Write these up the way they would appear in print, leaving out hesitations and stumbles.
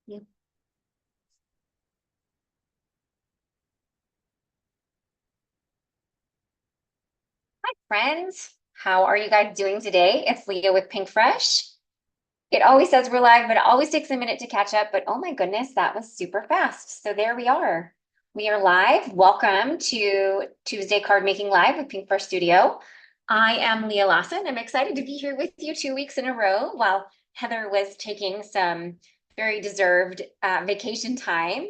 Yeah. Hi, friends. How are you guys doing today? It's Leah with Pinkfresh. It always says we're live, but it always takes a minute to catch up. But oh my goodness, that was super fast. So there we are. We are live. Welcome to Tuesday Card Making Live with Pinkfresh Studio. I am Leah Lawson. I'm excited to be here with you 2 weeks in a row while Heather was taking some very deserved vacation time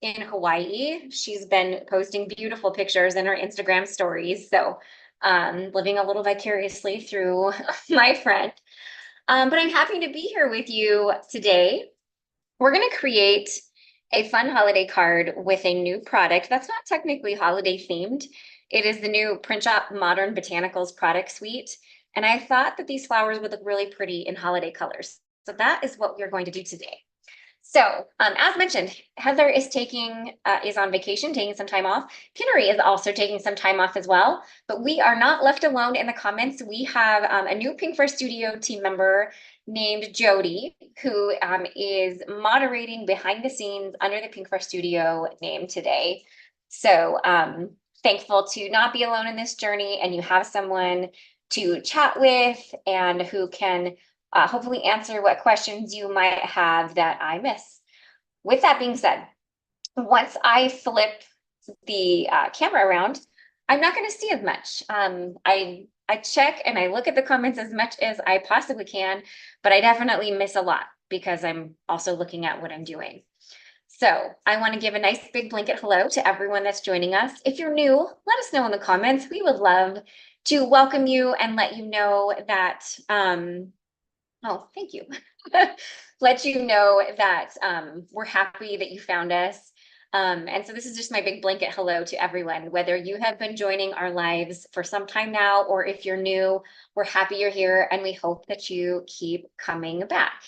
in Hawaii. She's been posting beautiful pictures in her Instagram stories. So living a little vicariously through my friend. But I'm happy to be here with you today. We're going to create a fun holiday card with a new product that's not technically holiday themed. It is the new Print Shop Modern Botanicals product suite. And I thought that these flowers would look really pretty in holiday colors. So that is what we're going to do today. So, as mentioned, Heather is on vacation, taking some time off. Greenery is also taking some time off as well. But we are not left alone in the comments. We have a new Pinkfresh Studio team member named Jody, who is moderating behind the scenes under the Pinkfresh Studio name today. So, thankful to not be alone in this journey, and you have someone to chat with and who can hopefully answer what questions you might have that I miss. With that being said, once I flip the camera around, I'm not going to see as much. I check and I look at the comments as much as I possibly can, but I definitely miss a lot because I'm also looking at what I'm doing. So I want to give a nice big blanket hello to everyone that's joining us. If you're new, let us know in the comments. We would love to welcome you and let you know that oh, thank you. Let you know that we're happy that you found us. And so this is just my big blanket hello to everyone, whether you have been joining our lives for some time now, or if you're new, we're happy you're here and we hope that you keep coming back.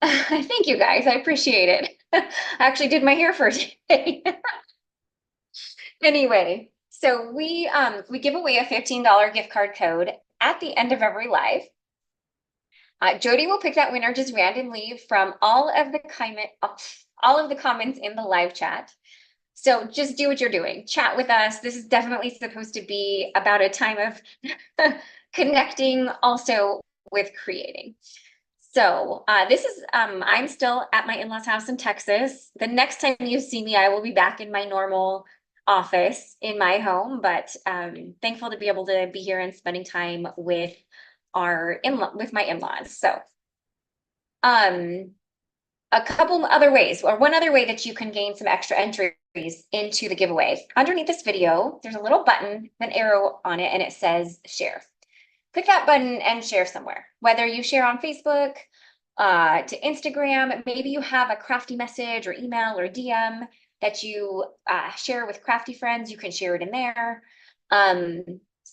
Thank you guys, I appreciate it. I actually did my hair for today. Anyway, so we give away a $15 gift card code at the end of every live. Jody will pick that winner just randomly from all of the comments in the live chat. So just do what you're doing. Chat with us. This is definitely supposed to be about a time of connecting, also with creating. So I'm still at my in-laws house in Texas. The next time you see me, I will be back in my normal office in my home, but thankful to be able to be here and spending time with my in-laws. So a couple other ways, or one other way that you can gain some extra entries into the giveaway. Underneath this video, there's a little button, an arrow on it, and it says share. Click that button and share somewhere, whether you share on Facebook, to Instagram, maybe you have a crafty message or email or DM that you share with crafty friends, you can share it in there.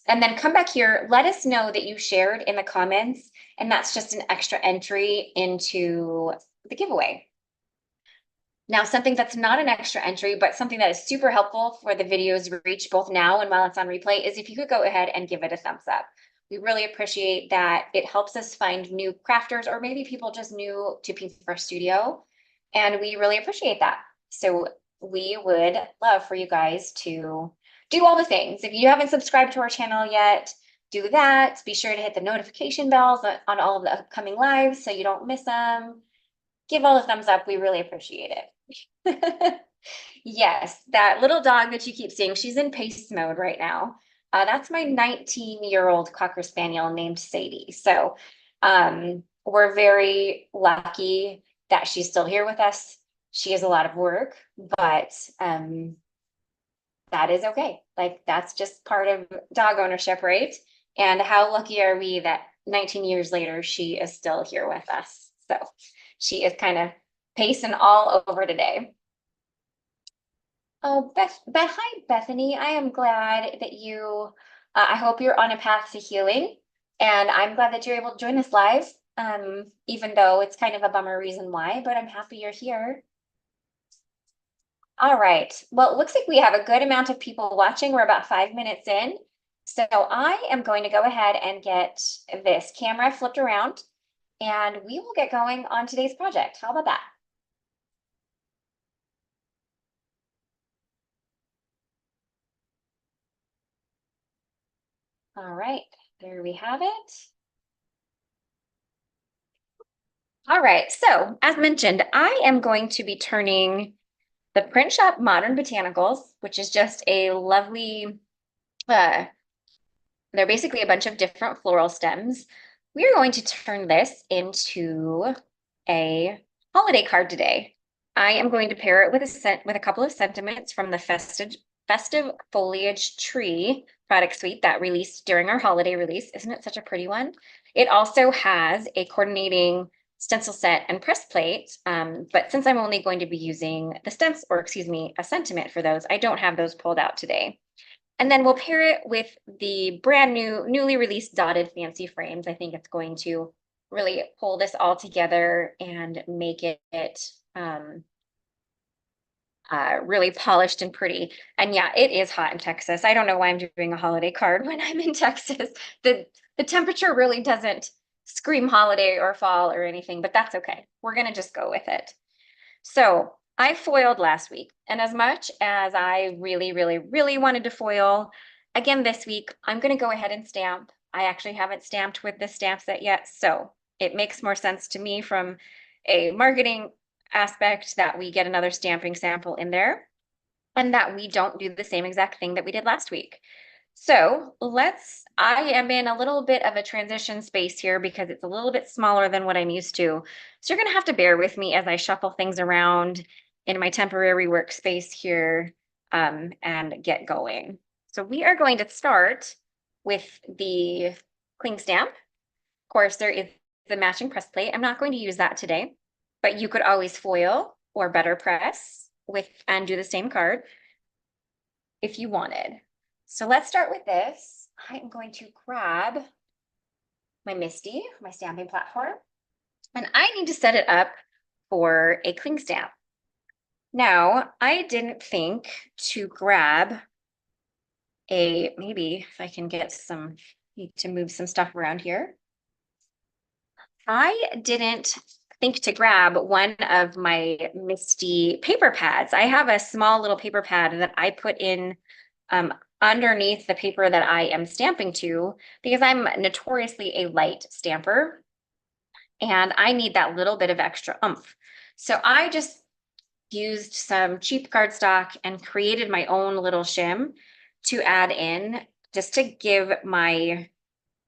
And then come back here, let us know that you shared in the comments, and that's just an extra entry into the giveaway. Now, something that's not an extra entry, but something that is super helpful for the video's reach both now and while it's on replay is if you could go ahead and give it a thumbs up. We really appreciate that. It helps us find new crafters or maybe people just new to Pinkfresh Studio. And we really appreciate that. So we would love for you guys to do all the things. If you haven't subscribed to our channel yet, do that. Be sure to hit the notification bells on all of the upcoming lives so you don't miss them. Give all the thumbs up. We really appreciate it. Yes, that little dog that you keep seeing, she's in pace mode right now. That's my 19-year-old Cocker Spaniel named Sadie. So we're very lucky that she's still here with us. She has a lot of work, but that is okay. Like, that's just part of dog ownership, right? And how lucky are we that 19 years later, she is still here with us. So she is kind of pacing all over today. Oh, hi, Bethany. I am glad that I hope you're on a path to healing. And I'm glad that you're able to join us live, even though it's kind of a bummer reason why, but I'm happy you're here. All right. Well, it looks like we have a good amount of people watching. We're about 5 minutes in. So I am going to go ahead and get this camera flipped around, and we will get going on today's project. How about that? All right, there we have it. All right, so as mentioned, I am going to be turning the Print Shop Modern Botanicals, which is just a lovely, uh, they're basically a bunch of different floral stems. We are going to turn this into a holiday card today. I am going to pair it with a couple of sentiments from the Festive Foliage Tree product suite that released during our holiday release. Isn't it such a pretty one? It also has a coordinating stencil set and press plate. But since I'm only going to be using the stencil, or excuse me, a sentiment for those, I don't have those pulled out today. And then we'll pair it with the brand new, newly released dotted fancy frames. I think it's going to really pull this all together and make it really polished and pretty. And yeah, it is hot in Texas. I don't know why I'm doing a holiday card when I'm in Texas. The temperature really doesn't scream holiday or fall or anything, but that's okay. We're gonna just go with it. So I foiled last week, and as much as I really, really, really wanted to foil, again this week, I'm gonna go ahead and stamp. I actually haven't stamped with this stamp set yet, so it makes more sense to me from a marketing aspect that we get another stamping sample in there and that we don't do the same exact thing that we did last week. So I am in a little bit of a transition space here because it's a little bit smaller than what I'm used to. So you're gonna have to bear with me as I shuffle things around in my temporary workspace here and get going. So we are going to start with the cling stamp. Of course, there is the matching press plate. I'm not going to use that today, but you could always foil or better press with and do the same card if you wanted. So let's start with this. I am going to grab my Misty, my stamping platform, and I need to set it up for a cling stamp. Now, I didn't think to grab maybe if I can get need to move some stuff around here. I didn't think to grab one of my Misty paper pads. I have a small little paper pad that I put in underneath the paper that I am stamping to because I'm notoriously a light stamper and I need that little bit of extra oomph. So I just used some cheap cardstock and created my own little shim to add in just to give my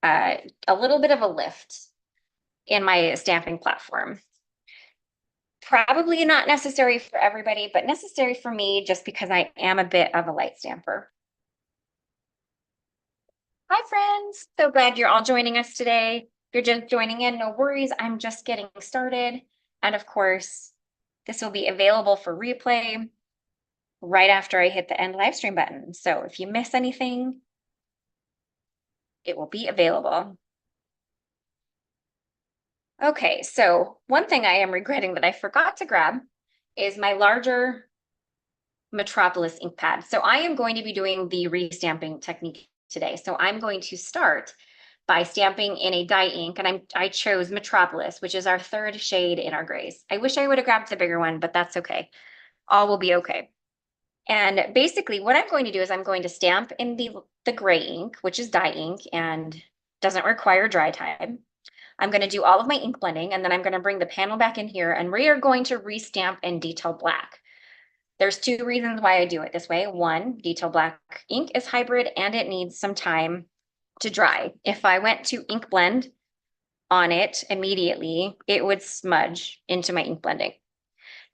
a little bit of a lift in my stamping platform. Probably not necessary for everybody, but necessary for me just because I am a bit of a light stamper. Hi, friends. So glad you're all joining us today. If you're just joining in, no worries. I'm just getting started. And of course, this will be available for replay right after I hit the end live stream button. So if you miss anything, it will be available. Okay, so one thing I am regretting that I forgot to grab is my larger Metropolis ink pad. So I am going to be doing the restamping technique today. So I'm going to start by stamping in a dye ink, and I chose Metropolis, which is our third shade in our grays. I wish I would have grabbed the bigger one, but that's okay. All will be okay. And basically what I'm going to do is I'm going to stamp in the gray ink, which is dye ink and doesn't require dry time. I'm going to do all of my ink blending, and then I'm going to bring the panel back in here, and we are going to restamp in detail black. There's two reasons why I do it this way. One, detail black ink is hybrid and it needs some time to dry. If I went to ink blend on it immediately, it would smudge into my ink blending.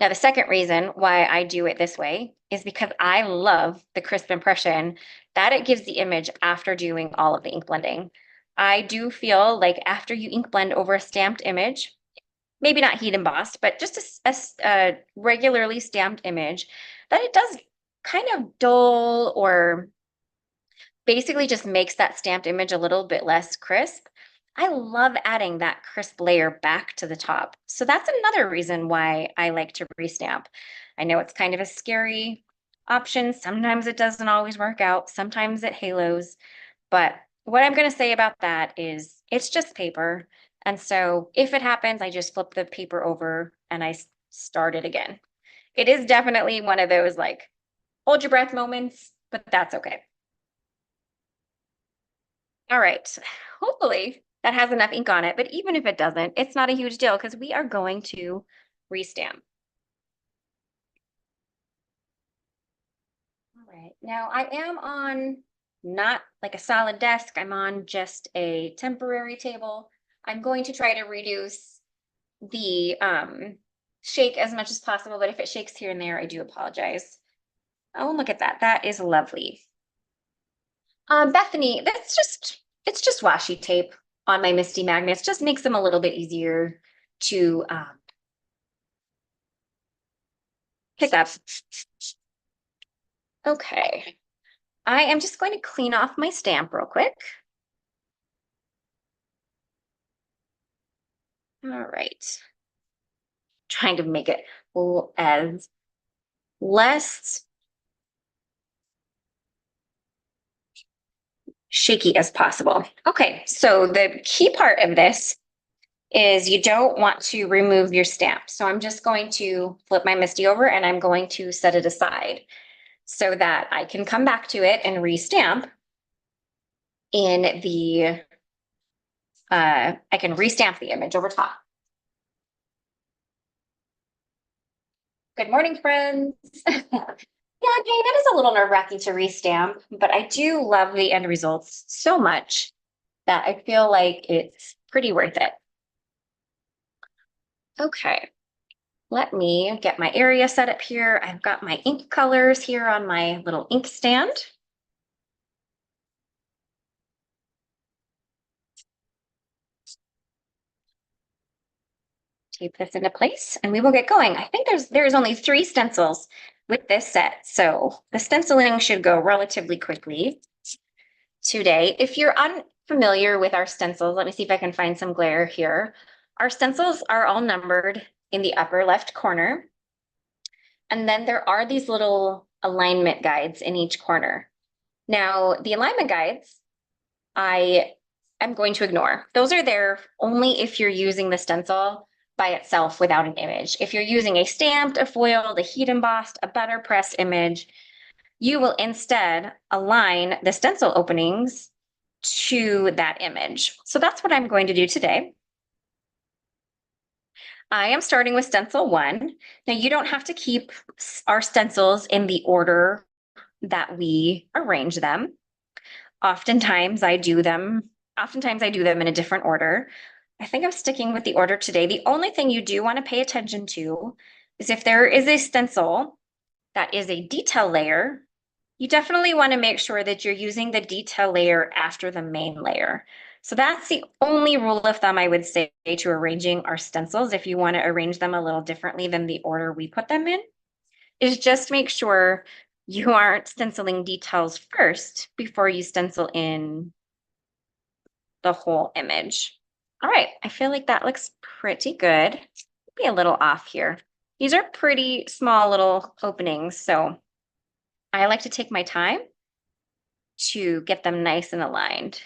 Now, the second reason why I do it this way is because I love the crisp impression that it gives the image after doing all of the ink blending. I do feel like after you ink blend over a stamped image, maybe not heat embossed, but just a regularly stamped image, that it does kind of dull or basically just makes that stamped image a little bit less crisp. I love adding that crisp layer back to the top. So that's another reason why I like to restamp. I know it's kind of a scary option. Sometimes it doesn't always work out. Sometimes it halos. But what I'm going to say about that is it's just paper. And so if it happens, I just flip the paper over and I start it again. It is definitely one of those like, hold your breath moments, but that's okay. All right, hopefully that has enough ink on it, but even if it doesn't, it's not a huge deal because we are going to restamp. All right, now I am on not like a solid desk, I'm on just a temporary table. I'm going to try to reduce the shake as much as possible, but if it shakes here and there, I do apologize. Oh, look at that. That is lovely. Bethany, it's just washi tape on my Misty magnets. Just makes them a little bit easier to pick up. Okay. I am just going to clean off my stamp real quick. All right. Trying to make it as less shaky as possible. Okay, so the key part of this is you don't want to remove your stamp. So I'm just going to flip my Misty over and I'm going to set it aside so that I can come back to it and restamp in the, I can restamp the image over top. Good morning, friends. Yeah, Jane, it is a little nerve-wracking to restamp, but I do love the end results so much that I feel like it's pretty worth it. Okay, let me get my area set up here. I've got my ink colors here on my little ink stand. Tape this into place and we will get going. I think there's only 3 stencils with this set, so the stenciling should go relatively quickly today. If you're unfamiliar with our stencils, let me see if I can find some glare here. Our stencils are all numbered in the upper left corner. And then there are these little alignment guides in each corner. Now, the alignment guides, I am going to ignore. Those are there only if you're using the stencil by itself without an image. If you're using a stamped, a foiled, a heat embossed, a butter pressed image, you will instead align the stencil openings to that image. So that's what I'm going to do today. I am starting with stencil 1. Now you don't have to keep our stencils in the order that we arrange them. Oftentimes I do them in a different order. I think I'm sticking with the order today. The only thing you do want to pay attention to is if there is a stencil that is a detail layer, you definitely want to make sure that you're using the detail layer after the main layer. So that's the only rule of thumb I would say to arranging our stencils. If you want to arrange them a little differently than the order we put them in, is just make sure you aren't stenciling details first before you stencil in the whole image. All right, I feel like that looks pretty good. Be a little off here. These are pretty small little openings, so I like to take my time to get them nice and aligned.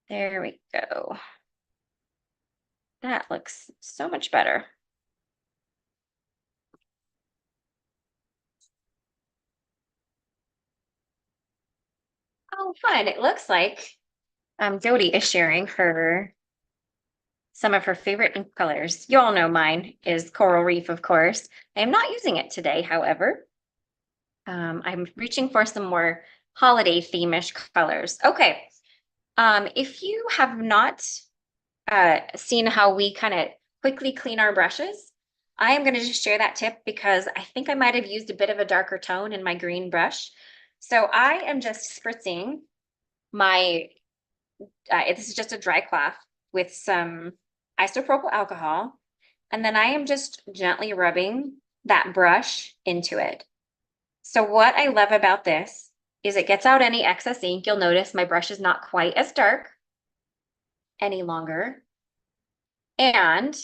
There we go. That looks so much better. Oh, fun. It looks like Jody is sharing some of her favorite ink colors. You all know mine is Coral Reef, of course. I am not using it today, however. I'm reaching for some more holiday theme-ish colors. Okay. If you have not seen how we kind of quickly clean our brushes, I am going to just share that tip because I think I might have used a bit of a darker tone in my green brush. So I am just spritzing my, this is just a dry cloth with some isopropyl alcohol. And then I am just gently rubbing that brush into it. So what I love about this is it gets out any excess ink. You'll notice my brush is not quite as dark any longer. And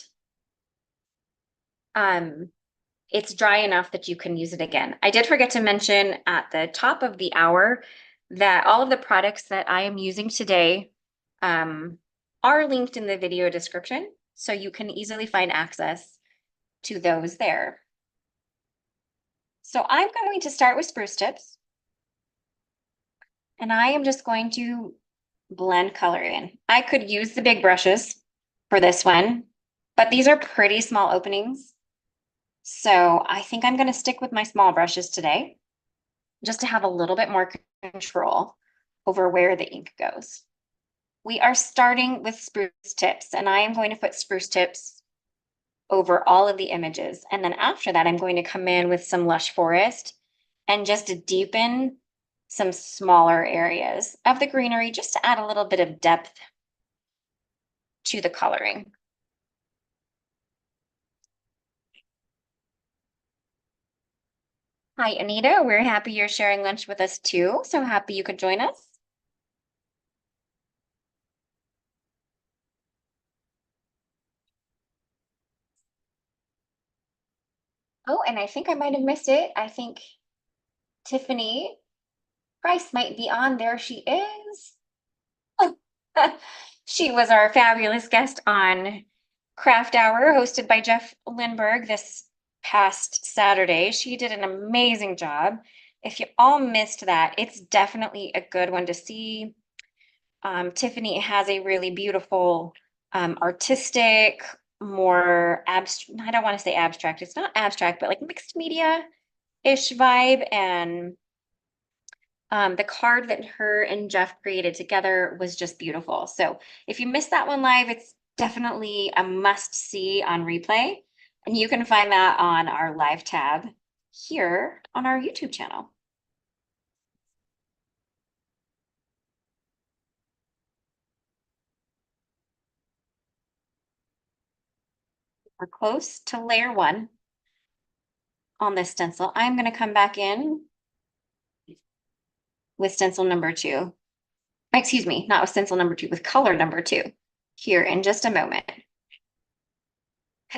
it's dry enough that you can use it again. I did forget to mention at the top of the hour that all of the products that I am using today are linked in the video description, so you can easily find access to those there. So I'm going to start with spruce tips. And I am just going to blend color in. I could use the big brushes for this one, but these are pretty small openings. So I think I'm going to stick with my small brushes today, just to have a little bit more control over where the ink goes. We are starting with spruce tips, and I am going to put spruce tips over all of the images. And then after that, I'm going to come in with some lush forest and just to deepen some smaller areas of the greenery, just to add a little bit of depth to the coloring. Hi, Anita. We're happy you're sharing lunch with us too. So happy you could join us. Oh, and I think I might have missed it. I think Tiffany Price might be on. There she is. She was our fabulous guest on Craft Hour, hosted by Jeff Lindbergh this past Saturday. She did an amazing job. If you all missed that, it's definitely a good one to see. Tiffany has a really beautiful, artistic, more abstract, I don't want to say abstract, it's not abstract, but like mixed media-ish vibe. And the card that her and Jeff created together was just beautiful. So if you missed that one live, it's definitely a must see on replay. And you can find that on our live tab here on our YouTube channel. We're close to layer one on this stencil. I'm going to come back in with stencil number two. Excuse me, not with stencil number two, with color number two here in just a moment.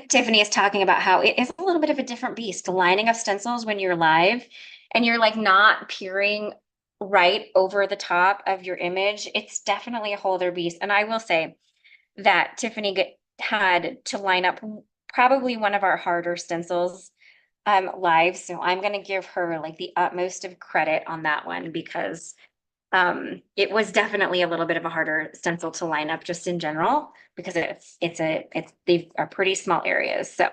Tiffany is talking about how it is a little bit of a different beast, lining up stencils when you're live and you're like not peering right over the top of your image. It's definitely a whole other beast. And I will say that Tiffany had to line up probably one of our harder stencils live. So I'm going to give her like the utmost of credit on that one, because it was definitely a little bit of a harder stencil to line up just in general, because they are pretty small areas. So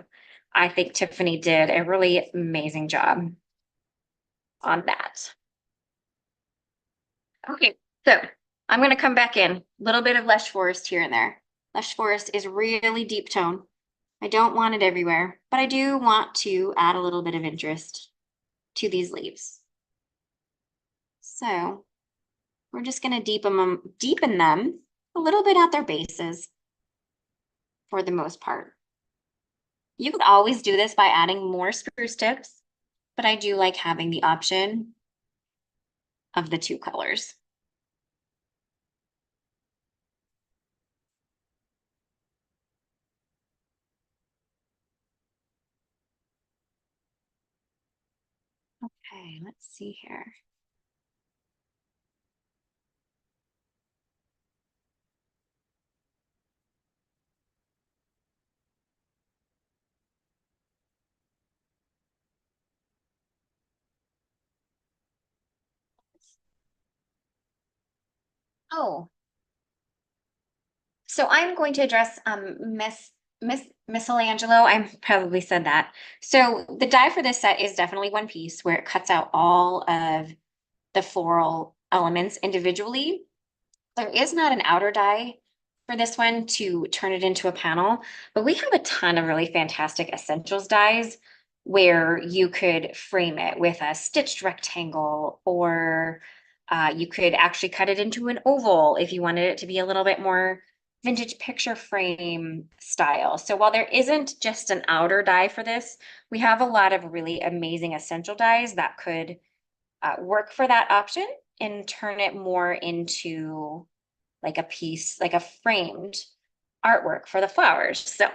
I think Tiffany did a really amazing job on that. Okay, so I'm going to come back in a little bit of lush forest here and there. Lush forest is really deep tone. I don't want it everywhere, but I do want to add a little bit of interest to these leaves. So we're just going to deepen them a little bit at their bases for the most part. You could always do this by adding more spruce tips, but I do like having the option of the two colors. Okay, let's see here. Oh, so I'm going to address Miss Michelangelo. I probably said that. So the die for this set is definitely one piece where it cuts out all of the floral elements individually. There is not an outer die for this one to turn it into a panel, but we have a ton of really fantastic essentials dies where you could frame it with a stitched rectangle, or you could actually cut it into an oval if you wanted it to be a little bit more vintage picture frame style. So while there isn't just an outer die for this, we have a lot of really amazing essential dies that could work for that option and turn it more into like a piece, like a framed artwork for the flowers. So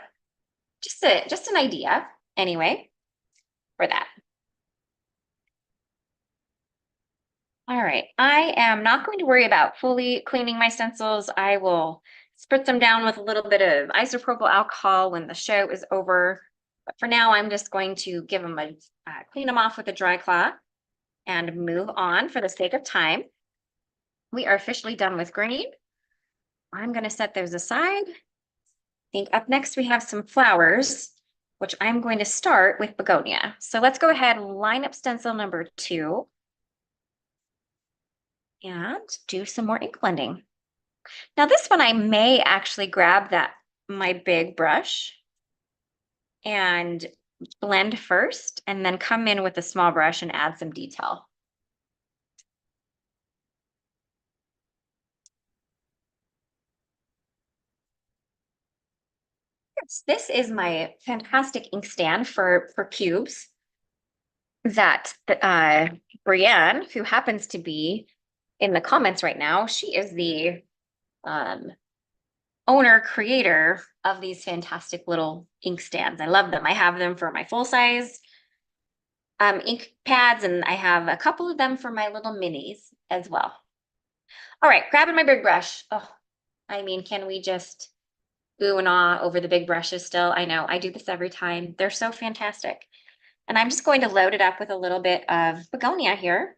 just an idea anyway for that. All right, I am not going to worry about fully cleaning my stencils. I will spritz them down with a little bit of isopropyl alcohol when the show is over. But for now, I'm just going to give them clean them off with a dry cloth and move on for the sake of time. we are officially done with green. I'm going to set those aside. I think up next we have some flowers, which I'm going to start with begonia. So let's go ahead and line up stencil number 2 and do some more ink blending. Now this one I may actually grab my big brush and blend first and then come in with a small brush and add some detail. Yes, this is my fantastic inkstand for cubes that Brienne, who happens to be in the comments right now, she is the owner creator of these fantastic little inkstands. I love them. I have them for my full size ink pads, and I have a couple of them for my little minis as well. All right, grabbing my big brush. Oh, I mean, can we just ooh and ah over the big brushes still? I know, I do this every time. They're so fantastic. And I'm just going to load it up with a little bit of begonia here.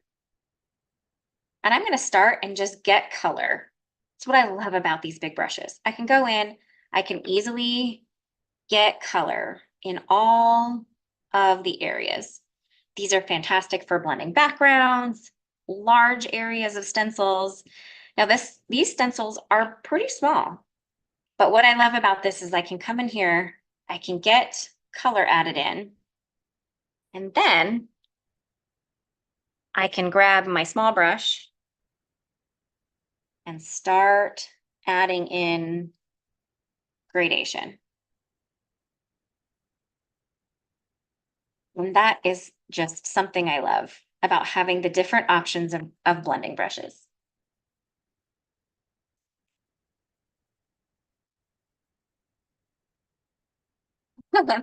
And I'm going to start and just get color. That's what I love about these big brushes. I can go in, I can easily get color in all of the areas. These are fantastic for blending backgrounds, large areas of stencils. Now these stencils are pretty small, but what I love about this is I can come in here, I can get color added in, and then I can grab my small brush and start adding in gradation. And that is just something I love about having the different options of blending brushes.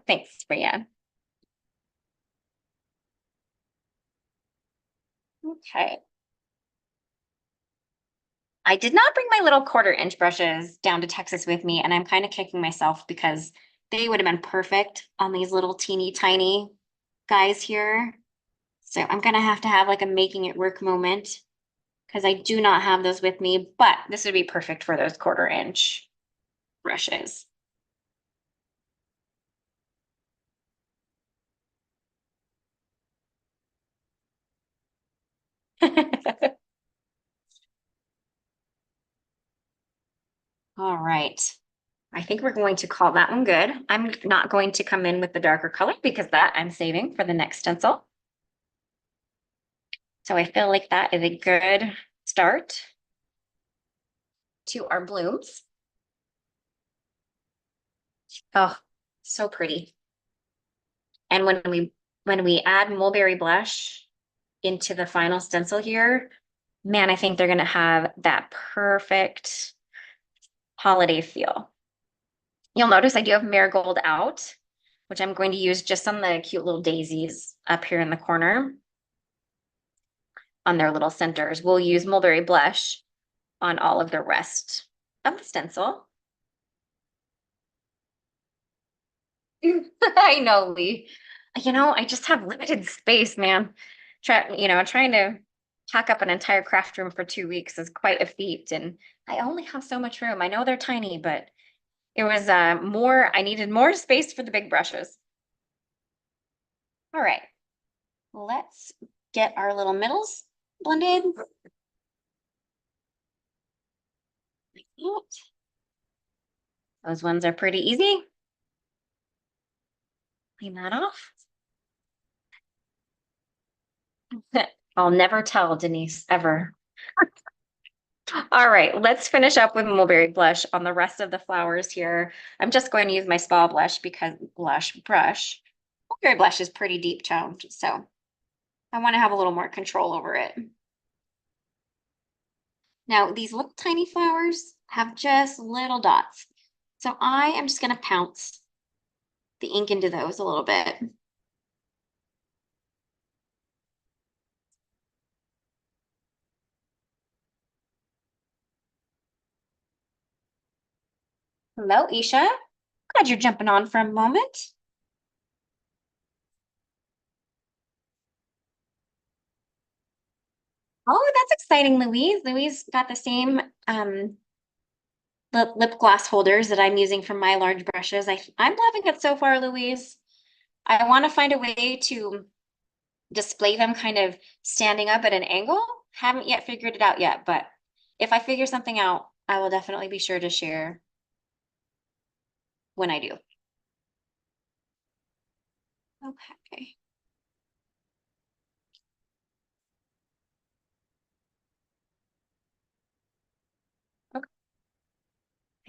Thanks, Brianne. Okay. I did not bring my little 1/4-inch brushes down to Texas with me, and I'm kind of kicking myself because they would have been perfect on these little teeny tiny guys here. So I'm gonna have to have like a making it work moment because I do not have those with me, but this would be perfect for those 1/4-inch brushes. All right. I think we're going to call that one good. I'm not going to come in with the darker color because that I'm saving for the next stencil. So I feel like that is a good start to our blooms. Oh, so pretty. And when we add mulberry blush into the final stencil here, man, I think they're gonna have that perfect holiday feel. You'll notice I do have marigold out, which I'm going to use just on the cute little daisies up here in the corner on their little centers. We'll use mulberry blush on all of the rest of the stencil. I know, Lee. You know, I just have limited space, man. Trying to pack up an entire craft room for 2 weeks is quite a feat, and I only have so much room. I know they're tiny, but it was I needed more space for the big brushes. All right, let's get our little middles blended. Those ones are pretty easy. Clean that off. I'll never tell Denise ever. All right, let's finish up with mulberry blush on the rest of the flowers here. I'm just going to use my small blush because brush. Mulberry blush is pretty deep toned, so I want to have a little more control over it. Now, these little tiny flowers have just little dots. So I am just going to pounce the ink into those a little bit. Hello, Isha. Glad you're jumping on for a moment. Oh, that's exciting, Louise. Louise got the same lip gloss holders that I'm using from my large brushes. I'm loving it so far, Louise. I want to find a way to display them kind of standing up at an angle. Haven't yet figured it out yet, but if I figure something out, I will definitely be sure to share when I do. Okay. Okay.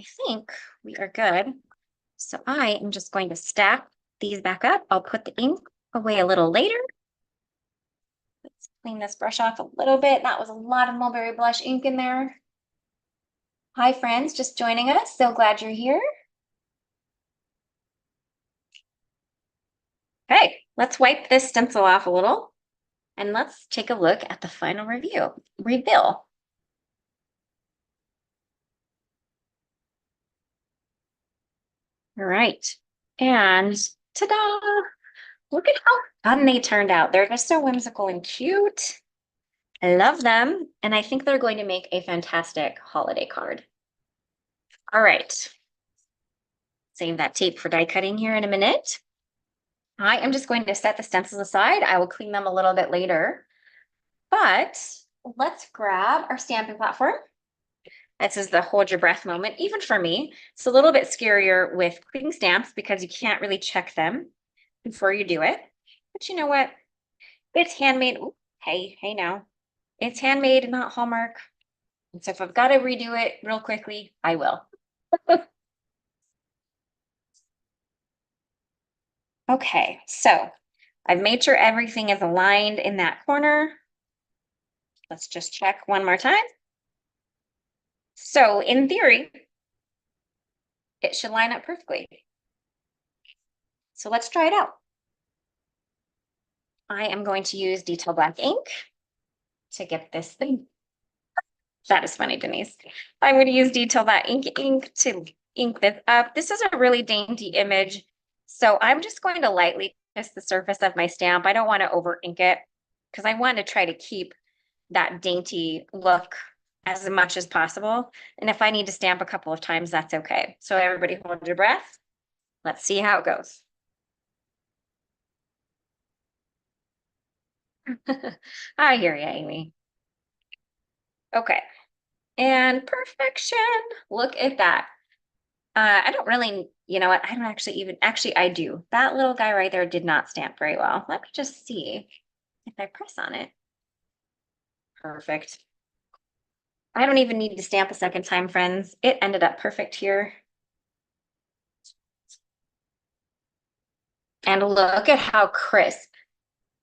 I think we are good. So I am just going to stack these back up. I'll put the ink away a little later. Let's clean this brush off a little bit. That was a lot of mulberry blush ink in there. Hi, friends, just joining us. So glad you're here. Okay, let's wipe this stencil off a little and let's take a look at the final reveal. All right, and ta-da! Look at how fun they turned out. They're just so whimsical and cute. I love them, and I think they're going to make a fantastic holiday card. All right, save that tape for die cutting here in a minute. I am just going to set the stencils aside. I will clean them a little bit later, but let's grab our stamping platform. This is the hold your breath moment, even for me. It's a little bit scarier with cleaning stamps because you can't really check them before you do it. But you know what? It's handmade. Ooh, hey now. It's handmade, not Hallmark. And so if I've got to redo it real quickly, I will. Okay, so I've made sure everything is aligned in that corner. Let's just check one more time. So in theory, it should line up perfectly. So let's try it out. I am going to use detail black ink to get this thing. That is funny, Denise. I'm going to use detail black ink to ink this up. This is a really dainty image. So I'm just going to lightly kiss the surface of my stamp. I don't want to over ink it because I want to try to keep that dainty look as much as possible. And if I need to stamp a couple of times, that's okay. So everybody hold your breath. Let's see how it goes. I hear you, Amy. Okay. And perfection. Look at that. I don't really, you know what? I don't actually, I do. That little guy right there did not stamp very well. Let me just see if I press on it. Perfect. I don't even need to stamp a second time, friends. It ended up perfect here. And look at how crisp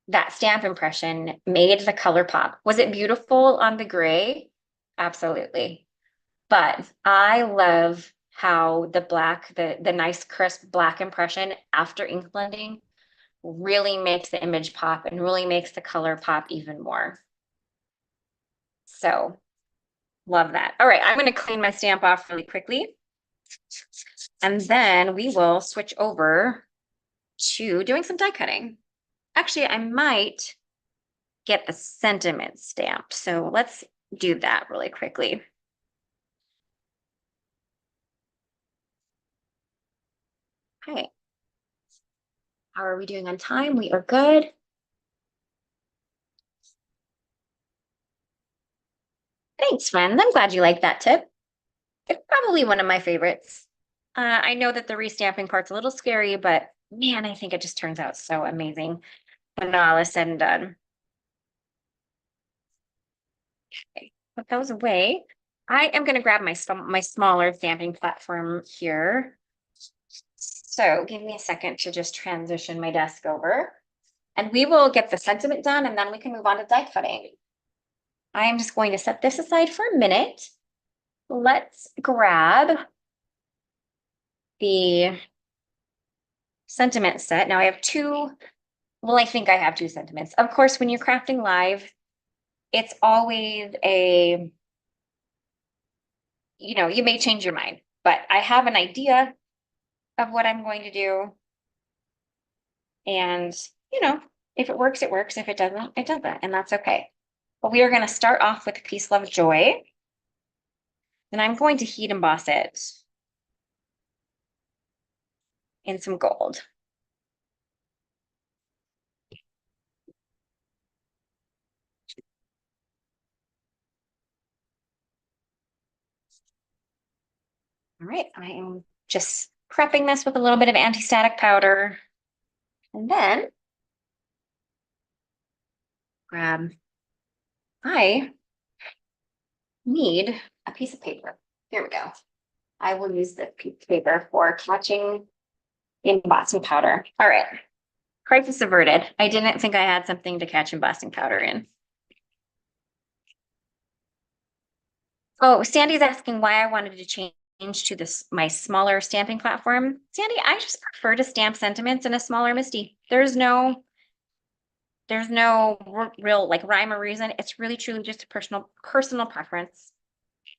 that stamp impression made the color pop. Was it beautiful on the gray? Absolutely. But I love how the black, the nice crisp black impression after ink blending really makes the image pop and really makes the color pop even more. So love that. All right, I'm going to clean my stamp off really quickly. And then we will switch over to doing some die cutting. Actually, I might get the sentiment stamp. So let's do that really quickly. Okay. How are we doing on time? We are good. Thanks, friend. I'm glad you like that tip. It's probably one of my favorites. I know that the restamping part's a little scary, but man, I think it just turns out so amazing when all is said and done. Okay, put those away. I am going to grab my smaller stamping platform here. So give me a second to just transition my desk over. And we will get the sentiment done and then we can move on to die cutting. I am just going to set this aside for a minute. Let's grab the sentiment set. Now I have two, well, I think I have two sentiments. Of course, when you're crafting live, it's always a, you may change your mind, but I have an idea of what I'm going to do. And, if it works, it works. If it doesn't, it doesn't. And that's okay. But we are going to start off with Peace, Love, Joy. And I'm going to heat emboss it in some gold. All right, I am just prepping this with a little bit of anti-static powder. And then I need a piece of paper. Here we go. I will use this piece of paper for catching the embossing powder. All right, crisis averted. I didn't think I had something to catch embossing powder in. Oh, Sandy's asking why I wanted to change to my smaller stamping platform. Sandy, I just prefer to stamp sentiments in a smaller MISTI. There's no real like rhyme or reason. It's really truly just a personal preference.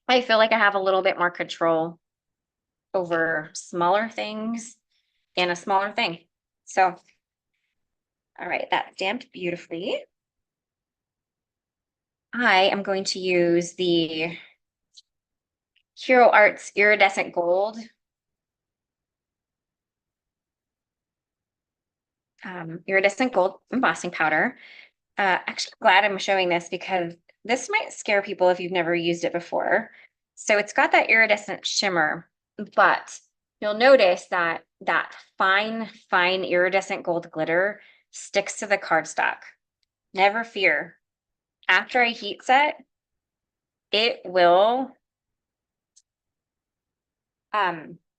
I feel like I have a little bit more control over smaller things in a smaller thing. So, all right, that's stamped beautifully. I am going to use the Hero Arts Iridescent Gold. Iridescent gold embossing powder. Actually, I'm glad I'm showing this because this might scare people if you've never used it before. So it's got that iridescent shimmer, but you'll notice that fine iridescent gold glitter sticks to the cardstock. Never fear. After I heat set, it will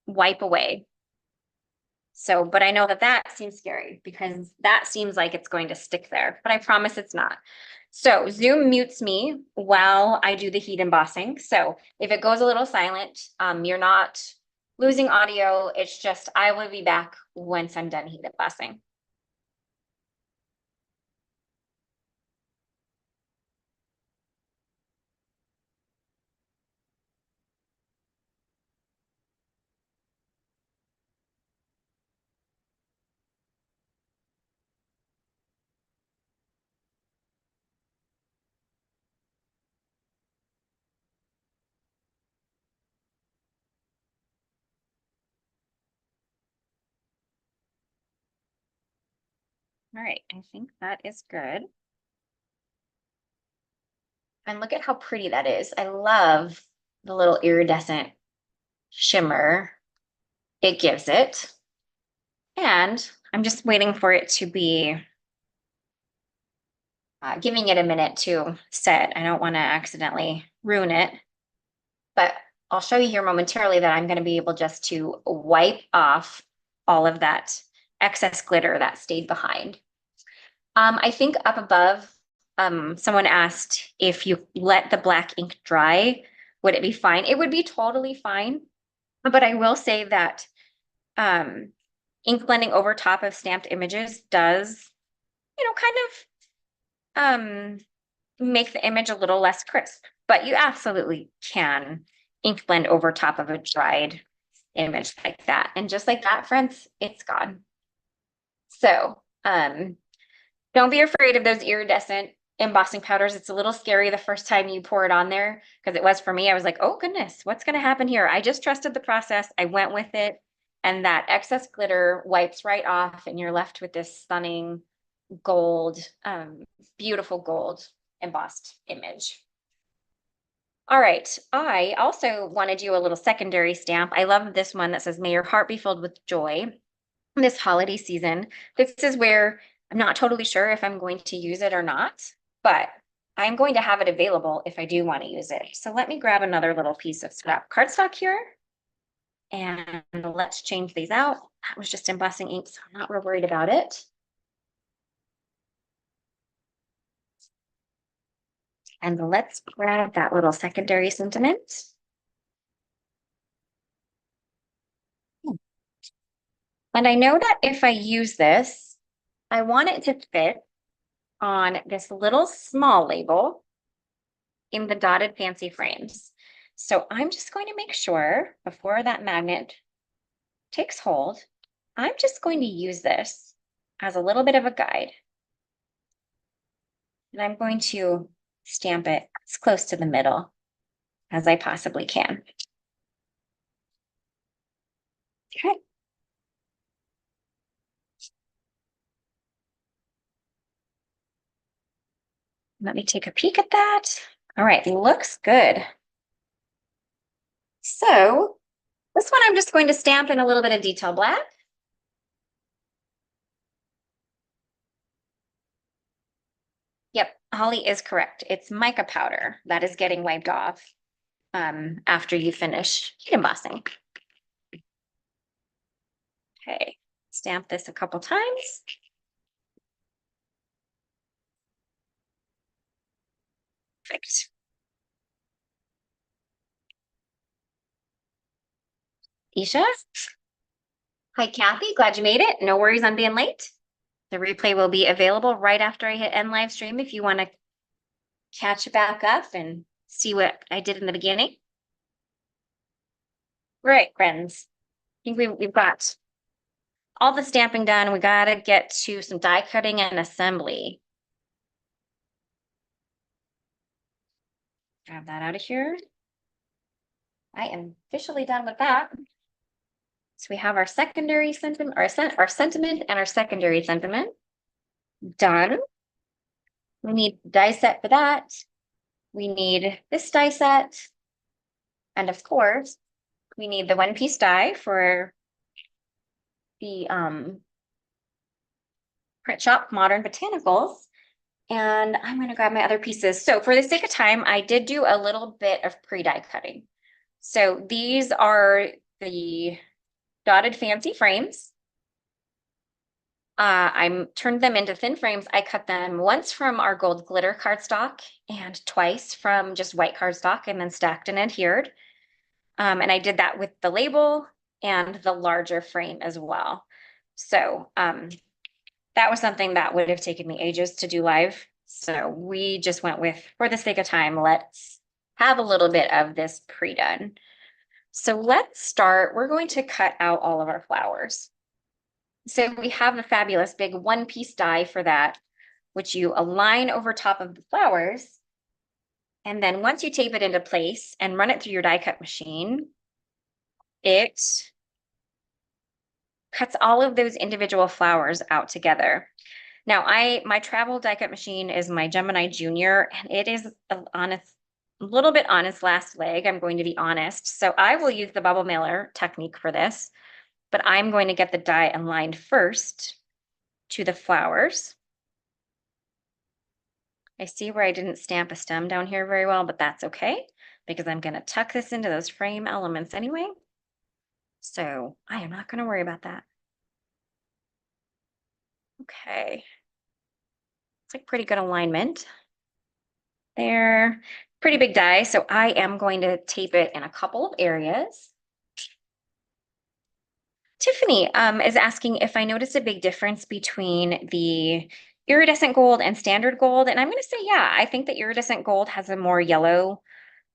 wipe away. So, but I know that seems scary because that seems like it's going to stick there, but I promise it's not. So Zoom mutes me while I do the heat embossing. So if it goes a little silent, you're not losing audio. It's just, I will be back once I'm done heat embossing. All right, I think that is good. And look at how pretty that is. I love the little iridescent shimmer it gives it. And I'm just waiting for it to be giving it a minute to set. I don't want to accidentally ruin it, but I'll show you here momentarily that I'm going to be able just to wipe off all of that excess glitter that stayed behind. I think up above, someone asked if you let the black ink dry, would it be fine? It would be totally fine, but I will say that ink blending over top of stamped images does, kind of make the image a little less crisp, but you absolutely can ink blend over top of a dried image like that. And just like that, friends, it's gone. So don't be afraid of those iridescent embossing powders. It's a little scary the first time you pour it on there, because it was for me. I was like, oh goodness, what's going to happen here? I just trusted the process. I went with it, and that excess glitter wipes right off, and you're left with this stunning gold, beautiful gold embossed image. All right, I also want to do a little secondary stamp. I love this one that says, may your heart be filled with joy this holiday season. This is where I'm not totally sure if I'm going to use it or not, but I'm going to have it available if I do want to use it. So let me grab another little piece of scrap cardstock here. And let's change these out. That was just embossing ink, so I'm not real worried about it. And let's grab that little secondary sentiment. And I know that if I use this, I want it to fit on this little small label in the dotted fancy frames. So I'm just going to make sure before that magnet takes hold, I'm just going to use this as a little bit of a guide. And I'm going to stamp it as close to the middle as I possibly can. Okay. Let me take a peek at that. All right, looks good. So this one I'm just going to stamp in a little bit of detail black. Yep, Holly is correct. It's mica powder that is getting wiped off after you finish heat embossing. Okay, stamp this a couple times. Perfect. Isha? Hi, Kathy. Glad you made it. No worries on being late. The replay will be available right after I hit end live stream if you want to catch back up and see what I did in the beginning. Right, friends. I think we've got all the stamping done. We got to get to some die cutting and assembly. Grab that out of here. I am officially done with that. So we have our secondary sentiment, our sentiment and our secondary sentiment done. We need die set for that. We need this die set. And of course, we need the one piece die for the print shop Modern Botanicals. And I'm going to grab my other pieces. So for the sake of time, I did do a little bit of pre-die cutting. So these are the dotted fancy frames. I turned them into thin frames. I cut them once from our gold glitter cardstock and twice from just white cardstock and then stacked and adhered. And I did that with the label and the larger frame as well. So that was something that would have taken me ages to do live. So we just went with, for the sake of time, let's have a little bit of this pre-done. So let's start. We're going to cut out all of our flowers. So we have the fabulous big one piece die for that, which you align over top of the flowers. And then once you tape it into place and run it through your die cut machine, it cuts all of those individual flowers out together. Now, my travel die cut machine is my Gemini Junior, and it is a little bit on its last leg. I'm going to be honest. So I will use the bubble mailer technique for this, but I'm going to get the die aligned first to the flowers. I see where I didn't stamp a stem down here very well, but that's okay because I'm going to tuck this into those frame elements anyway. So I am not going to worry about that. Okay. It's like pretty good alignment there. Pretty big die, so I am going to tape it in a couple of areas. Tiffany is asking if I noticed a big difference between the iridescent gold and standard gold. And I'm going to say, yeah, I think that iridescent gold has a more yellow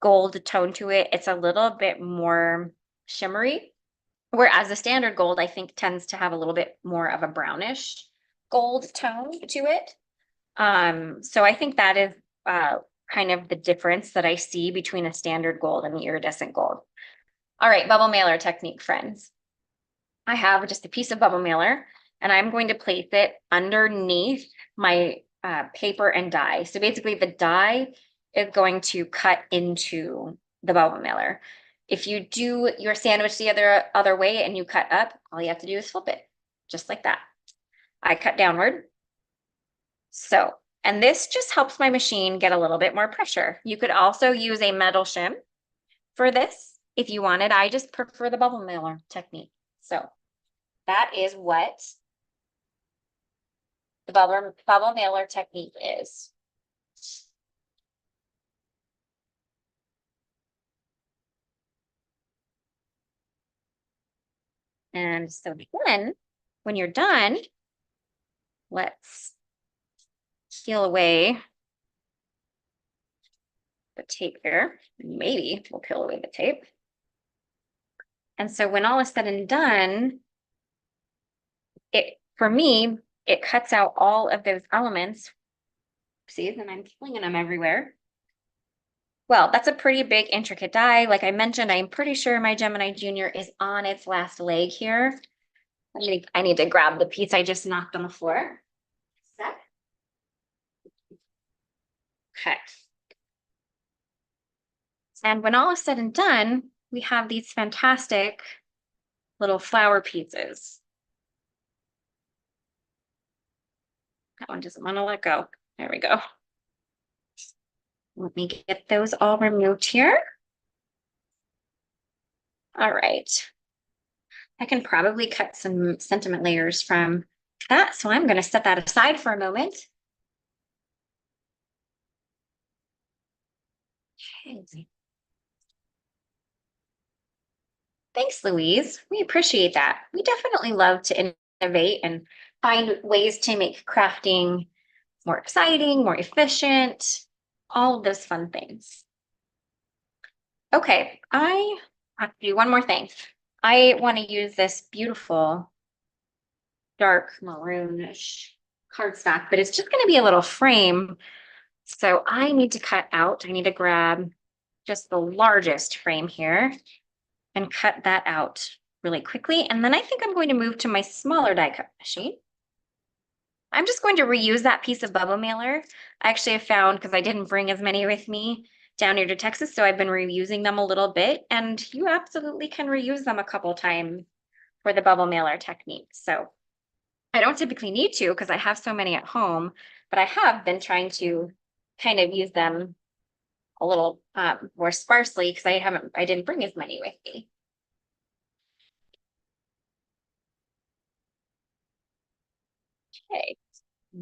gold tone to it. It's a little bit more shimmery, whereas the standard gold, I think, tends to have a little bit more of a brownish gold tone to it. So I think that is kind of the difference that I see between a standard gold and the iridescent gold. All right, bubble mailer technique, friends. I have just a piece of bubble mailer and I'm going to place it underneath my paper and die. So basically the die is going to cut into the bubble mailer. If you do your sandwich the other way and you cut up, all you have to do is flip it, just like that. I cut downward. So, and this just helps my machine get a little bit more pressure. You could also use a metal shim for this if you wanted. I just prefer the bubble mailer technique. So that is what the bubble mailer technique is. And so then when you're done, let's peel away the tape here. Maybe we'll peel away the tape. And so when all is said and done, for me, it cuts out all of those elements. See, and I'm flinging them everywhere. Well, that's a pretty big intricate die. Like I mentioned, I'm pretty sure my Gemini Junior is on its last leg here. I need to grab the piece I just knocked on the floor. Sec. Okay. And when all is said and done, we have these fantastic little flower pieces. That one doesn't want to let go. There we go. Let me get those all removed here. All right. I can probably cut some sentiment layers from that. So I'm going to set that aside for a moment. Okay. Thanks, Louise. We appreciate that. We definitely love to innovate and find ways to make crafting more exciting, more efficient, all of those fun things. Okay, I have to do one more thing. I want to use this beautiful dark maroonish cardstock, but it's just going to be a little frame. So I need to cut out, I need to grab just the largest frame here and cut that out really quickly. And then I think I'm going to move to my smaller die cut machine. I'm just going to reuse that piece of bubble mailer. I actually have found, because I didn't bring as many with me down here to Texas, so I've been reusing them a little bit, and you absolutely can reuse them a couple times for the bubble mailer technique. So I don't typically need to because I have so many at home, but I have been trying to kind of use them a little more sparsely because I didn't bring as many with me. Okay,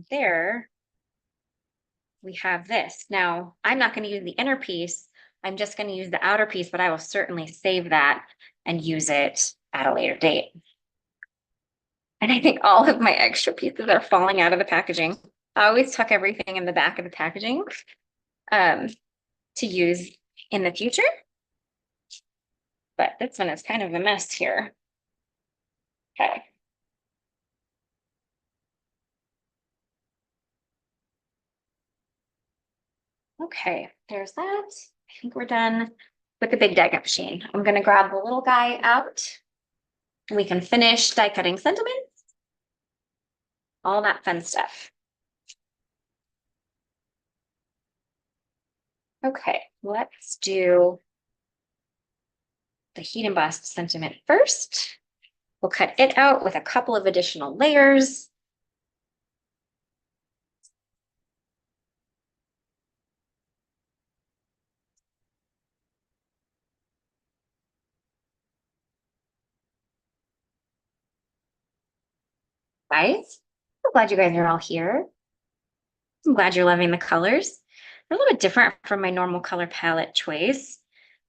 there we have this. Now, I'm not going to use the inner piece. I'm just going to use the outer piece, but I will certainly save that and use it at a later date. And I think all of my extra pieces are falling out of the packaging. I always tuck everything in the back of the packaging to use in the future. But this one is kind of a mess here. Okay. Okay, there's that. I think we're done with the big die cut machine. I'm gonna grab the little guy out and we can finish die cutting sentiments, all that fun stuff. Okay, let's do the heat embossed sentiment first. We'll cut it out with a couple of additional layers. Guys, I'm glad you guys are all here. I'm glad you're loving the colors. They're a little bit different from my normal color palette choice,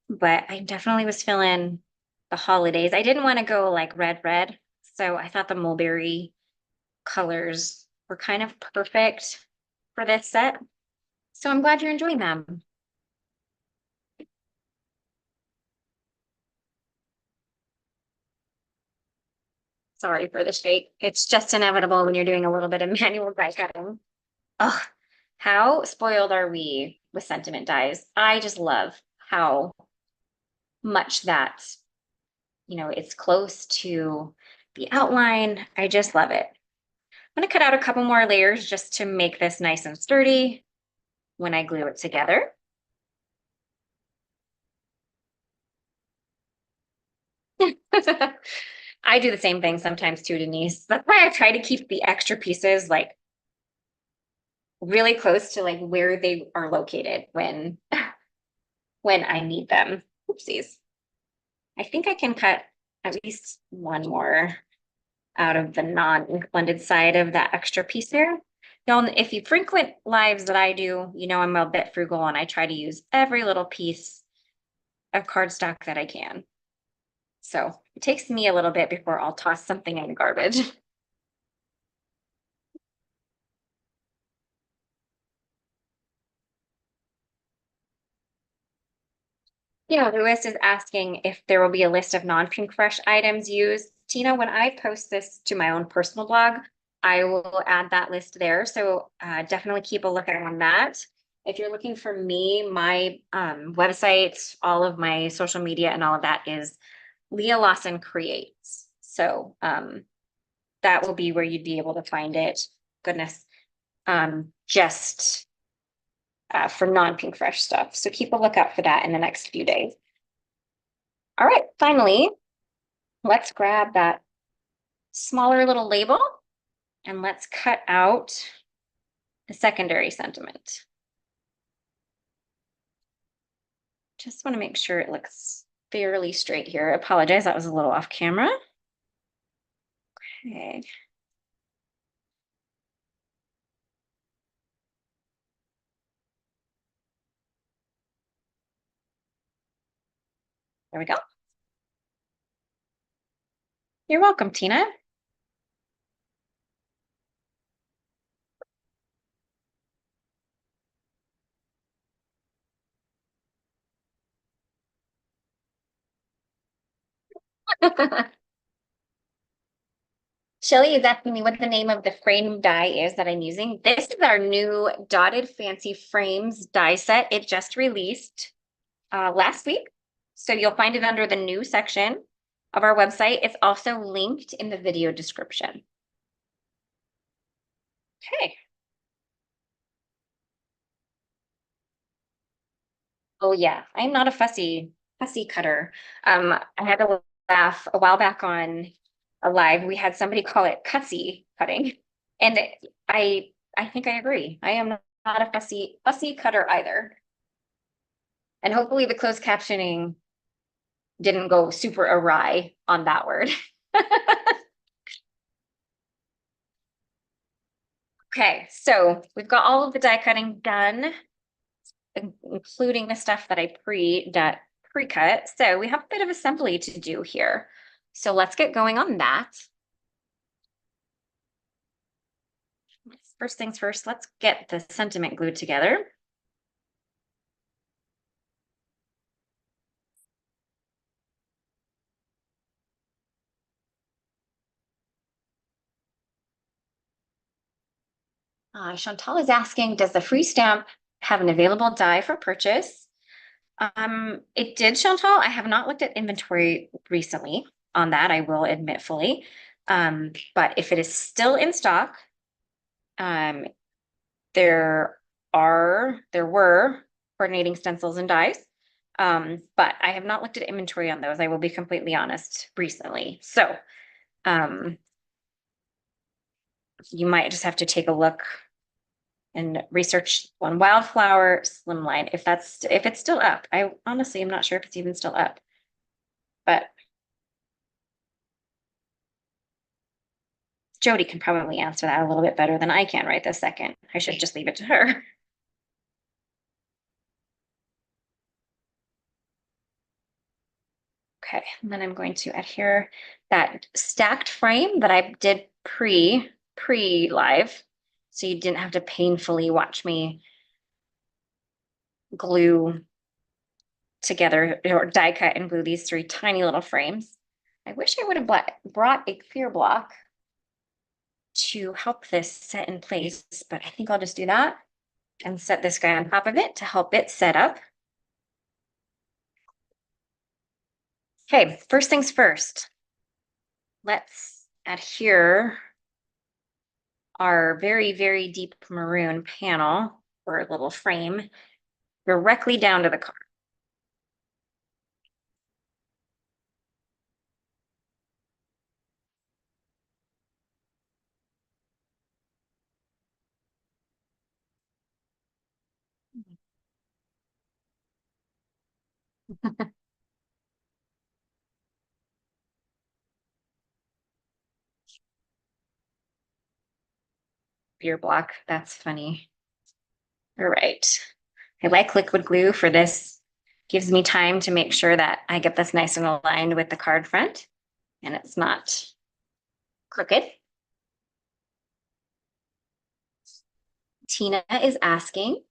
but I definitely was feeling the holidays. I didn't want to go like red, so I thought the mulberry colors were kind of perfect for this set. So I'm glad you're enjoying them. Sorry for the shake. It's just inevitable when you're doing a little bit of manual die cutting. Oh, how spoiled are we with sentiment dies? I just love how much that, it's close to the outline. I just love it. I'm going to cut out a couple more layers just to make this nice and sturdy when I glue it together. I do the same thing sometimes too, Denise. That's why I try to keep the extra pieces like really close to like where they are located when I need them. Oopsies. I think I can cut at least one more out of the non-ink blended side of that extra piece there. Now, if you frequent lives that I do, I'm a bit frugal and I try to use every little piece of cardstock that I can. So it takes me a little bit before I'll toss something in the garbage. Yeah, Lewis is asking if there will be a list of non-Pinkfresh items used. Tina, when I post this to my own personal blog, I will add that list there. So definitely keep a lookout on that. If you're looking for me, my website, all of my social media and all of that is Leah Lawson Creates. So that will be where you'd be able to find it. Goodness. Just for non-Pink Fresh stuff. So keep a lookout for that in the next few days. All right, finally, let's grab that smaller little label and let's cut out the secondary sentiment. Just want to make sure it looks fairly straight here. I apologize, that was a little off camera. Okay. There we go. You're welcome, Tina. Shelly is asking me what the name of the frame die is that I'm using. This is our new Dotted Fancy Frames die set. It just released last week. So you'll find it under the new section of our website. It's also linked in the video description. Okay. Oh yeah, I'm not a fussy cutter. I had a laugh a while back on a live. We had somebody call it cutsy cutting. And I think I agree. I am not a fussy cutter either. And hopefully the closed captioning didn't go super awry on that word. Okay, so we've got all of the die cutting done, including the stuff that I pre-cut. So we have a bit of assembly to do here. So let's get going on that. First things first, let's get the sentiment glued together. Chantal is asking, does the free stamp have an available die for purchase? It did, Chantal. I have not looked at inventory recently on that, I will admit fully. But if it is still in stock, there were coordinating stencils and dies. But I have not looked at inventory on those. I will be completely honest recently. So you might just have to take a look and research one Wildflower Slimline if it's still up. I honestly am not sure if it's even still up. But Jody can probably answer that a little bit better than I can right this second. I should just leave it to her. Okay, and then I'm going to adhere that stacked frame that I did pre-live, so you didn't have to painfully watch me glue together or die cut and glue these three tiny little frames. I wish I would have brought a clear block to help this set in place, but I think I'll just do that and set this guy on top of it to help it set up. Okay, first things first. Let's adhere our very, very deep maroon panel or little frame directly down to the card. Beer block, that's funny. All right. I like liquid glue for this. Gives me time to make sure that I get this nice and aligned with the card front and it's not crooked. Tina is asking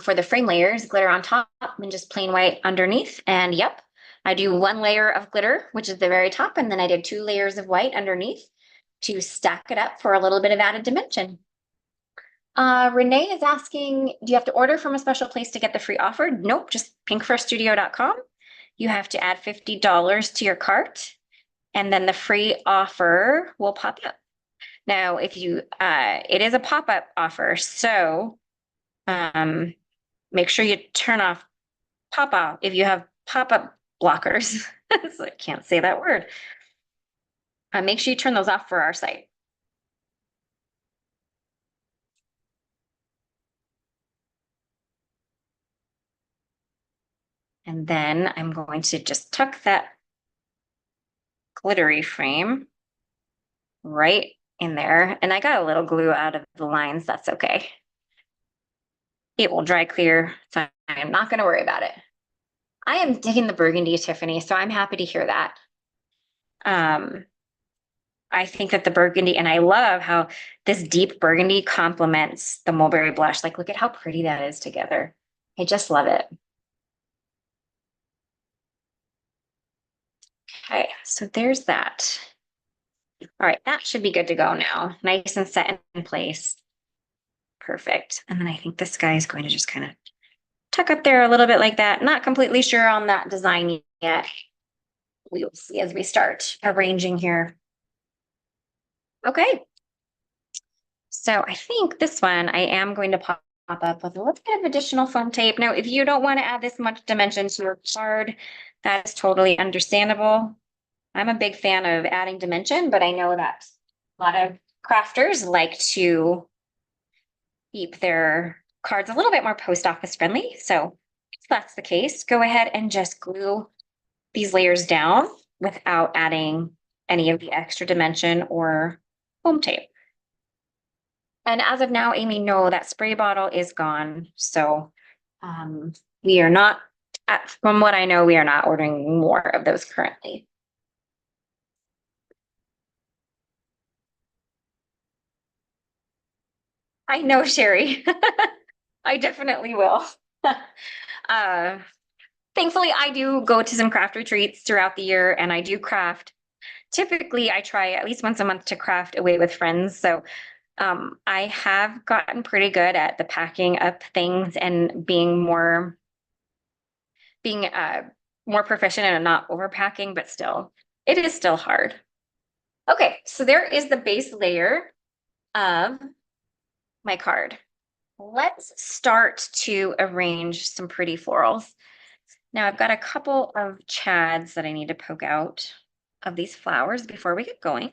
for the frame layers, glitter on top and just plain white underneath. And yep, I do one layer of glitter, which is the very top, and then I did 2 layers of white underneath to stack it up for a little bit of added dimension. Renee is asking, do you have to order from a special place to get the free offer? Nope, just pinkfreshstudio.com. You have to add $50 to your cart, and then the free offer will pop up. Now, if you, it is a pop-up offer, so make sure you turn off pop-up if you have pop-up blockers. So I can't say that word. Make sure you turn those off for our site. And then I'm going to just tuck that glittery frame right in there. And I got a little glue out of the lines. That's okay. It will dry clear, so I'm not going to worry about it. I am digging the burgundy, Tiffany, so I'm happy to hear that. I think that the burgundy, and I love how this deep burgundy complements the mulberry blush. Like, look at how pretty that is together. I just love it. Okay, so there's that. All right, that should be good to go now. Nice and set in place. Perfect. And then I think this guy is going to just kind of tuck up there a little bit like that. Not completely sure on that design yet. We will see as we start arranging here. Okay. So I think this one I am going to pop up with a little bit of additional foam tape. Now, if you don't want to add this much dimension to your card, that is totally understandable. I'm a big fan of adding dimension, but I know that a lot of crafters like to keep their cards a little bit more post office friendly. So if that's the case, go ahead and just glue these layers down without adding any of the extra dimension or foam tape. And as of now, Amy, no, that spray bottle is gone. So we are not, from what I know, we are not ordering more of those currently. I know, Sherry. I definitely will. Thankfully, I do go to some craft retreats throughout the year, and I do craft. Typically, I try at least once a month to craft away with friends. So I have gotten pretty good at the packing up things and being more proficient and not overpacking, but still, it is still hard. Okay, so there is the base layer of my card. Let's start to arrange some pretty florals. Now I've got a couple of chads that I need to poke out of these flowers before we get going.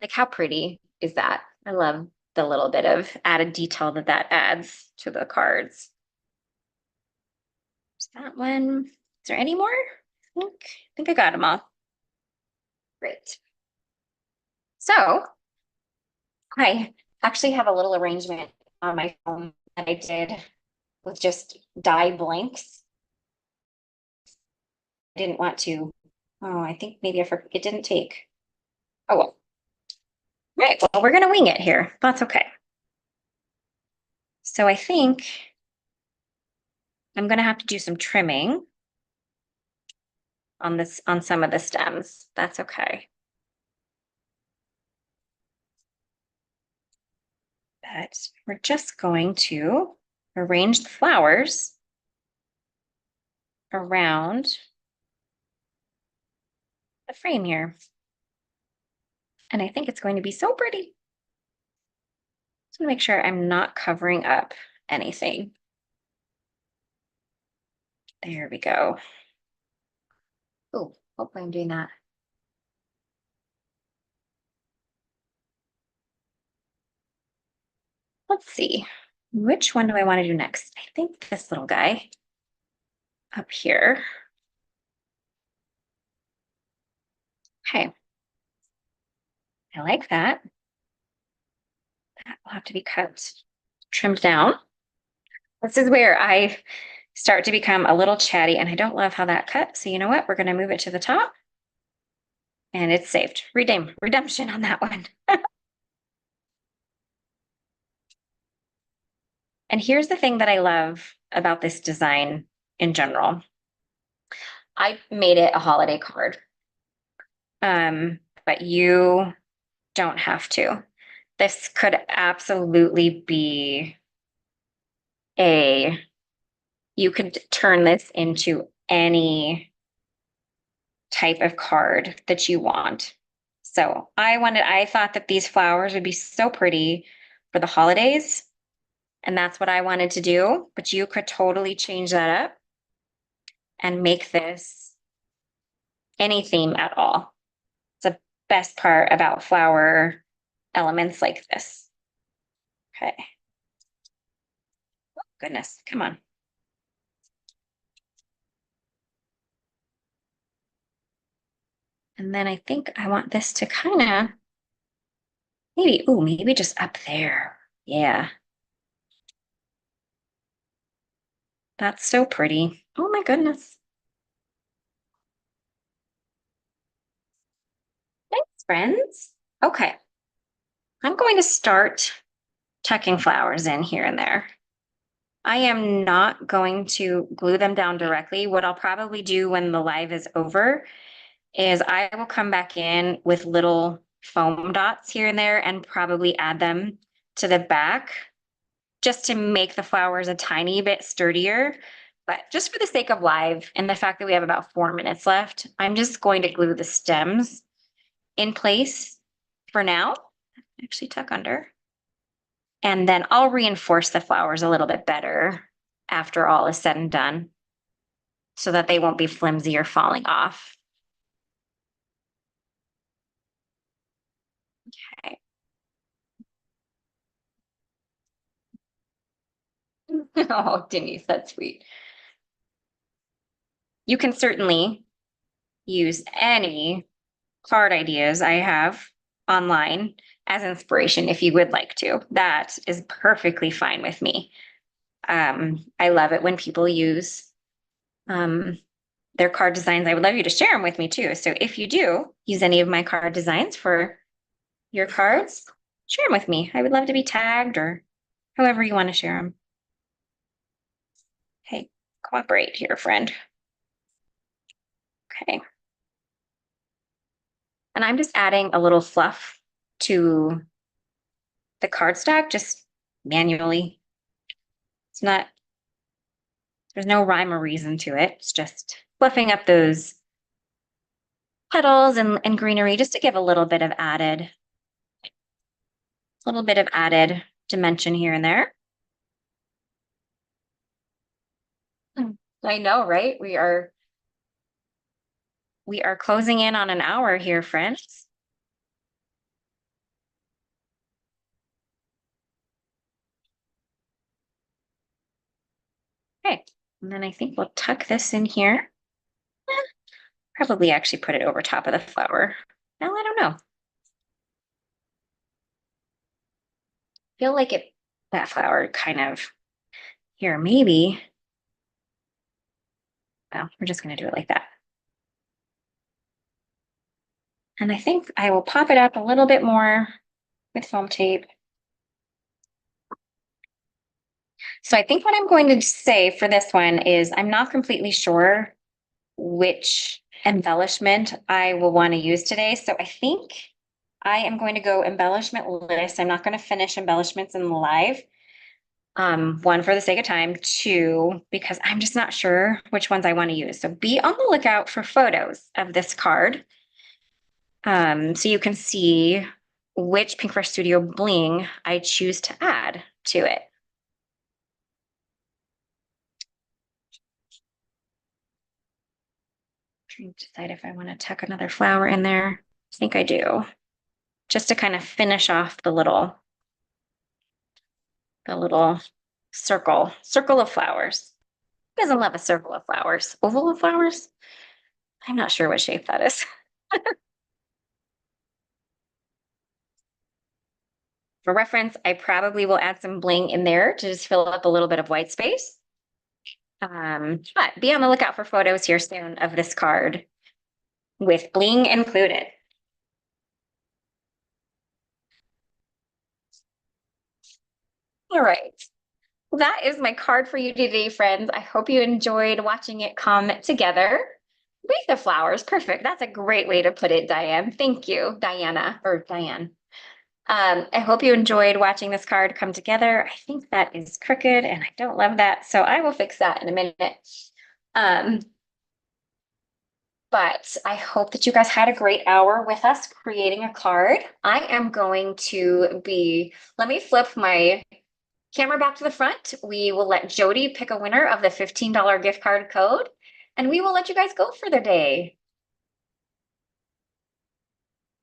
Like, how pretty is that? I love the little bit of added detail that that adds to the cards. There's that one. Is there any more? I think I got them all. Great. So I actually have a little arrangement on my phone that I did with just dye blanks. I didn't want to. Oh, I think maybe I forgot. It didn't take. Oh well. Right. Well, we're gonna wing it here. That's okay. So I think I'm gonna have to do some trimming on this on some of the stems. That's okay. But we're just going to arrange the flowers around the frame here. And I think it's going to be so pretty. Just want to make sure I'm not covering up anything. There we go. Oh, hopefully I'm doing that. Let's see. Which one do I want to do next? I think this little guy up here. Okay. I like that. That will have to be cut, trimmed down. This is where I start to become a little chatty, and I don't love how that cut. So you know what? We're going to move it to the top. And it's saved. Redemption on that one. And here's the thing that I love about this design in general. I made it a holiday card. But you don't have to. This could absolutely be you could turn this into any type of card that you want. So I thought that these flowers would be so pretty for the holidays. And that's what I wanted to do. But you could totally change that up and make this any theme at all. It's the best part about flower elements like this. Okay. Oh, goodness, come on. And then I think I want this to kind of maybe just up there. Yeah. That's so pretty. Oh my goodness. Thanks, friends. Okay. I'm going to start tucking flowers in here and there. I am not going to glue them down directly. What I'll probably do when the live is over is I will come back in with little foam dots here and there and probably add them to the back just to make the flowers a tiny bit sturdier. But just for the sake of live and the fact that we have about 4 minutes left, I'm just going to glue the stems in place for now. Actually tuck under. And then I'll reinforce the flowers a little bit better after all is said and done so that they won't be flimsy or falling off. Okay. Oh, Denise, that's sweet. You can certainly use any card ideas I have online as inspiration if you would like to. That is perfectly fine with me. I love it when people use their card designs. I would love you to share them with me too. So if you do use any of my card designs for your cards, share them with me. I would love to be tagged or however you want to share them. Hey, cooperate here, friend. Okay. And I'm just adding a little fluff to the cardstock, just manually. It's not, there's no rhyme or reason to it. It's just fluffing up those petals and greenery just to give a little bit of added dimension here and there. I know, right? We are closing in on an hour here, friends. Okay, and then I think we'll tuck this in here. Probably actually put it over top of the flower. No, I don't know. Feel like that flower kind of here, maybe. Well, we're just gonna do it like that. And I think I will pop it up a little bit more with foam tape. So I think what I'm going to say for this one is I'm not completely sure which embellishment I will want to use today. So I think I am going to go embellishment-less. I'm not going to finish embellishments in the live. One, for the sake of time. Two, because I'm just not sure which ones I want to use. So be on the lookout for photos of this card. So you can see which Pinkfresh Studio bling I choose to add to it. Trying to decide if I want to tuck another flower in there. I think I do. Just to kind of finish off the little circle of flowers. Who doesn't love a circle of flowers? Oval of flowers? I'm not sure what shape that is. For reference, I probably will add some bling in there to just fill up a little bit of white space. But be on the lookout for photos here soon of this card with bling included. All right. That is my card for you today, friends. I hope you enjoyed watching it come together. Wreath of flowers. Perfect. That's a great way to put it, Diane. Thank you, Diana, or Diane. I hope you enjoyed watching this card come together. I think that is crooked and I don't love that, so I will fix that in a minute. Um, but I hope that you guys had a great hour with us creating a card. I am going to let me flip my camera back to the front. We will let Jody pick a winner of the $15 gift card code, and we will let you guys go for the day.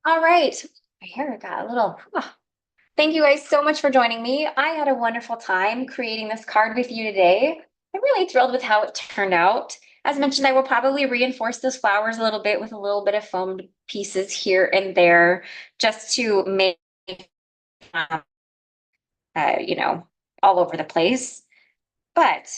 All right, my hair got a little. Thank you guys so much for joining me. I had a wonderful time creating this card with you today. I'm really thrilled with how it turned out. As mentioned, I will probably reinforce those flowers a little bit with a little bit of foamed pieces here and there, just to make, you know, all over the place. But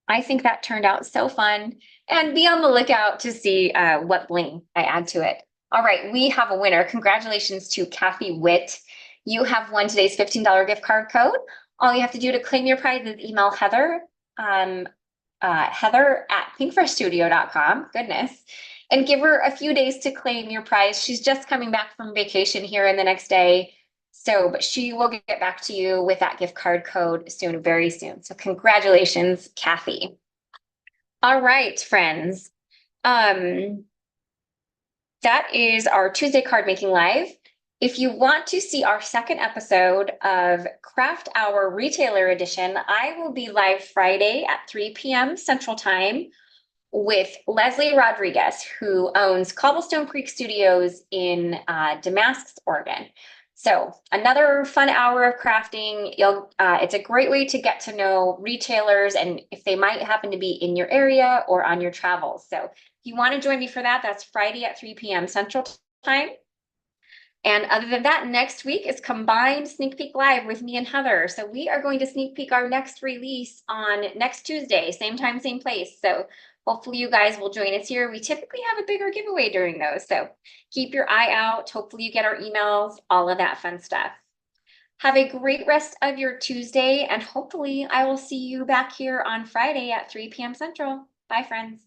I think that turned out so fun. And be on the lookout to see what bling I add to it. All right, we have a winner. Congratulations to Kathy Witt. You have won today's $15 gift card code. All you have to do to claim your prize is email Heather, Heather at pinkfreshstudio.com. Goodness. And give her a few days to claim your prize. She's just coming back from vacation here in the next day. So, but she will get back to you with that gift card code soon, very soon. So congratulations, Kathy. All right, friends. That is our Tuesday card making live. If you want to see our second episode of Craft Hour Retailer Edition, I will be live Friday at 3 p.m. Central Time with Leslie Rodriguez, who owns Cobblestone Creek Studios in Damascus, Oregon. So another fun hour of crafting. It's a great way to get to know retailers and if they might happen to be in your area or on your travels. So if you want to join me for that, that's Friday at 3 p.m. Central Time. And other than that, next week is combined sneak peek live with me and Heather. So we are going to sneak peek our next release on next Tuesday, same time, same place. So hopefully you guys will join us here. We typically have a bigger giveaway during those. So keep your eye out. Hopefully you get our emails, all of that fun stuff. Have a great rest of your Tuesday, and hopefully I will see you back here on Friday at 3 p.m. Central. Bye, friends.